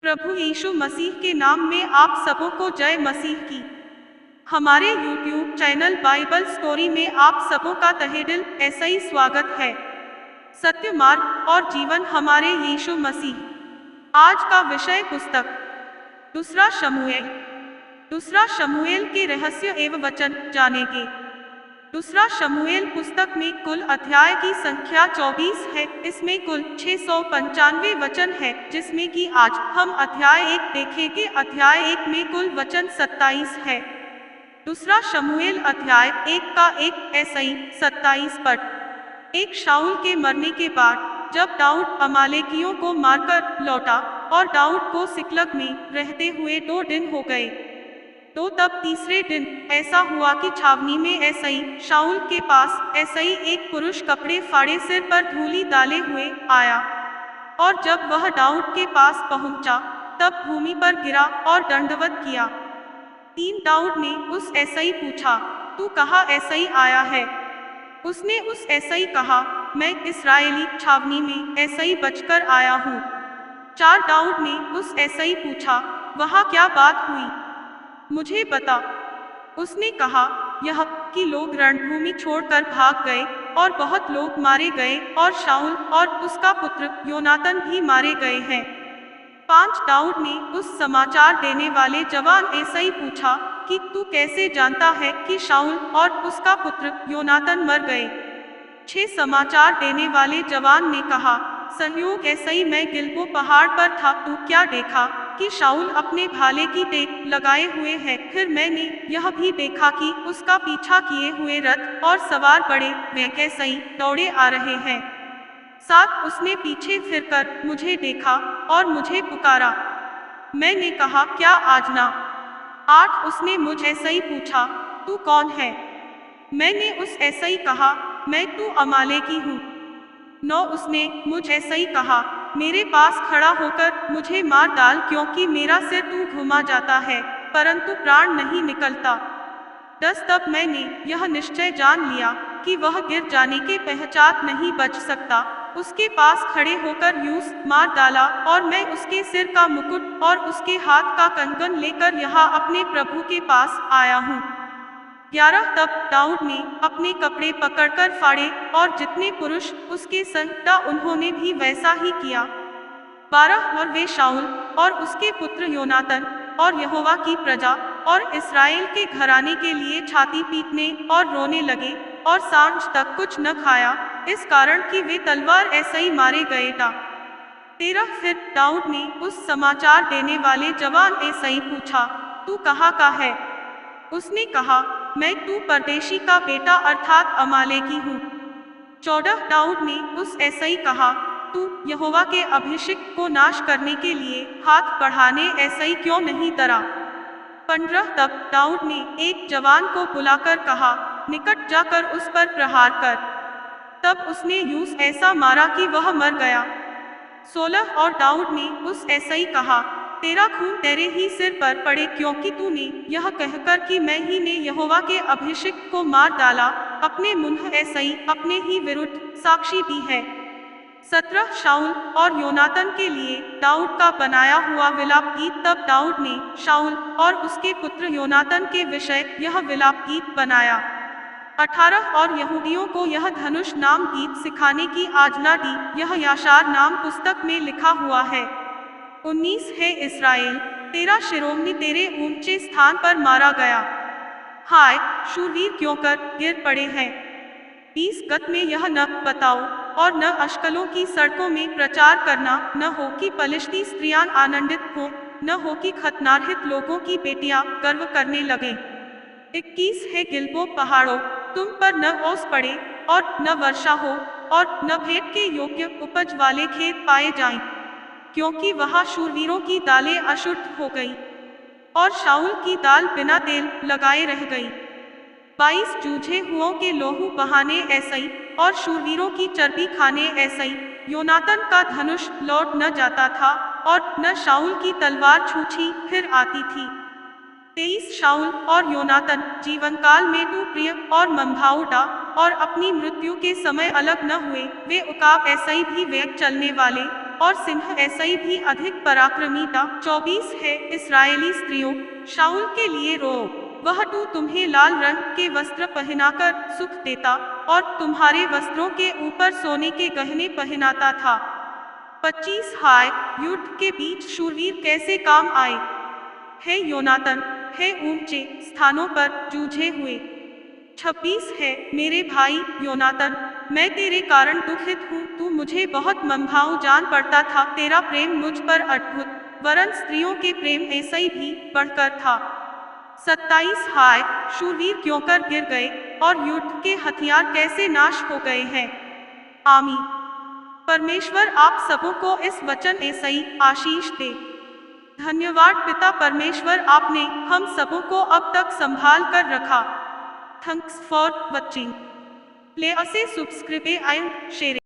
प्रभु यीशु मसीह के नाम में आप सबों को जय मसीह की। हमारे YouTube चैनल बाइबल स्टोरी में आप सबों का तहे दिल ऐसा ही स्वागत है। सत्य मार्ग और जीवन हमारे यीशु मसीह। आज का विषय पुस्तक दूसरा शमूएल के रहस्य एवं वचन जानेंगे। दूसरा शमूएल पुस्तक में कुल अध्याय की संख्या 24 है। इसमें कुल 695 वचन है, जिसमें कि आज हम अध्याय 1 देखेंगे। अध्याय 1 में कुल वचन 27 है। दूसरा शमूएल अध्याय 1 का 1 ईसाई 27 पद। एक शाऊल के मरने के बाद जब दाऊद अमालेकियों को मारकर लौटा और दाऊद को सिकलग में रहते हुए 2 दिन हो गए, तो तब तीसरे दिन ऐसा हुआ कि छावनी में ईसाई शाऊल के पास ईसाई एक पुरुष कपड़े फाड़े सिर पर धूली डाले हुए आया, और जब वह दाऊद के पास पहुंचा तब भूमि पर गिरा और दंडवत किया। 3 दाऊद ने उस ईसाई पूछा, तू कहाँ ईसाई आया है? उसने उस ईसाई कहा, मैं इस्राएली छावनी में ईसाई बचकर आया हूँ। 4 दाऊद ने उस ईसाई पूछा, वहाँ क्या बात हुई, मुझे बता। उसने कहा, यह कि लोग रणभूमि छोड़कर भाग गए और बहुत लोग मारे गए, और शाऊल और उसका पुत्र योनातन भी मारे गए हैं। 5 दाऊद ने उस समाचार देने वाले जवान ईसाई पूछा कि तू कैसे जानता है कि शाऊल और उसका पुत्र योनातन मर गए? 6 समाचार देने वाले जवान ने कहा, संयोग ईसाई मैं गिलबो पहाड़ पर था, तू क्या देखा कि शाऊल अपने भाले की टेक लगाए हुए है। फिर मैंने यह भी देखा कि उसका पीछा किए हुए रथ और सवार बड़े ईसाई दौड़े आ रहे हैं। 7 उसने पीछे फिरकर मुझे देखा और मुझे पुकारा। मैंने कहा, क्या आज ना? 8 उसने मुझ ईसाई पूछा, तू कौन है? मैंने उस ईसाई कहा, मैं तू अमालेकी हूँ। 9 उसने मुझ ईसाई कहा, मेरे पास खड़ा होकर मुझे मार डाल, क्योंकि मेरा सिर तू घुमा जाता है परंतु प्राण नहीं निकलता। 10 तब मैंने यह निश्चय जान लिया कि वह गिर जाने के पश्चात नहीं बच सकता। उसके पास खड़े होकर यूस मार डाला, और मैं उसके सिर का मुकुट और उसके हाथ का कंगन लेकर यहाँ अपने प्रभु के पास आया हूँ। 11 तब दाऊद ने अपने कपड़े पकड़कर फाड़े, और जितने पुरुष उसके संग था उन्होंने भी वैसा ही किया। 12 और वे शाऊल और उसके पुत्र योनातन और यहोवा की प्रजा और इस्राएल के घराने के लिए छाती पीटने और रोने लगे, और सांझ तक कुछ न खाया, इस कारण कि वे तलवार ईसाई मारे गए था। 13 फिर दाऊद ने उस समाचार देने वाले जवान ईसाई पूछा, तू कहाँ का है? उसने कहा, मैं तू परदेशी का बेटा अर्थात अमालेकी हूँ। 14 दाऊद ने उस ईसाई कहा, तू यहोवा के अभिषिक्त को नाश करने के लिए हाथ बढ़ाने ईसाई क्यों नहीं डरा? 15 तब दाऊद ने एक जवान को बुलाकर कहा, निकट जाकर उस पर प्रहार कर। तब उसने यूस ऐसा मारा कि वह मर गया। 16 और दाऊद ने उस ईसाई कहा, तेरा खून तेरे ही सिर पर पड़े, क्योंकि तूने यह कहकर कि मैं ही ने यहोवा के अभिषिक्त को मार डाला, अपने मुंह ईसाई अपने ही विरुद्ध साक्षी दी है। 17 शाऊल और योनातन के लिए दाऊद का बनाया हुआ विलाप गीत। तब दाऊद ने शाऊल और उसके पुत्र योनातन के विषय यह विलाप गीत बनाया। 18 और यहूदियों को यह धनुष नाम गीत सिखाने की आज्ञा दी। यह याशार नाम पुस्तक में लिखा हुआ है। 19 है इस्राएल, तेरा शिरोमणि तेरे ऊंचे स्थान पर मारा गया, हाय शूरवीर क्यों कर गिर पड़े हैं। 20 गत में यह न बताओ और न अश्कलों की सड़कों में प्रचार करना, न हो कि पलिश्ती स्त्रियां आनंदित हो, न हो कि खतनारहित लोगों की बेटियां गर्व करने लगे। 21 है गिलबो पहाड़ों, तुम पर न ओस पड़े और न वर्षा हो, और न भेंट के योग्य उपज वाले खेत पाए जाएं, क्योंकि वहां शूरवीरों की दालें अशुद्ध हो गई, और शाऊल की दाल बिना तेल लगाए रह गई। 22 जूझे हुओं के लोहू बहाने ईसाई, और शूरवीरों की चर्बी खाने ईसाई। योनातन का धनुष लौट न जाता था, और न शाऊल की तलवार छूछी फिर आती थी। 23 शाऊल और योनातन जीवनकाल में तू प्रिय और मंभाउटा, और अपनी मृत्यु के समय अलग न हुए। वे उकाब ईसाई भी वेग चलने वाले और सिंह ऐसाई भी अधिक पराक्रमी था। 24 है, इस्राएली स्त्रियों, शाऊल के लिए रो, वह तो तुम्हें लाल रंग के वस्त्र पहनाकर सुख देता और तुम्हारे वस्त्रों के ऊपर सोने के गहने पहनाता था। 25 हाय, युद्ध के बीच शूरवीर कैसे काम आए है योनातन, है ऊंचे स्थानों पर जूझे हुए। 26 है, मेरे भाई योनातन, मैं तेरे कारण दुखित हूँ, तू मुझे बहुत मनभाऊ जान पड़ता था, तेरा प्रेम मुझ पर अद्भुत, वरन स्त्रियों के प्रेम ऐसा ही भी बढ़कर था। 27 हाय, शूरवीर क्यों कर गिर गए और युद्ध के हथियार कैसे नाश हो गए हैं। आमीन। परमेश्वर आप सबों को इस वचन ऐसा ही आशीष दे। धन्यवाद पिता परमेश्वर, आपने हम सबों को अब तक संभाल कर रखा। Thanks for watching. Please subscribe and share.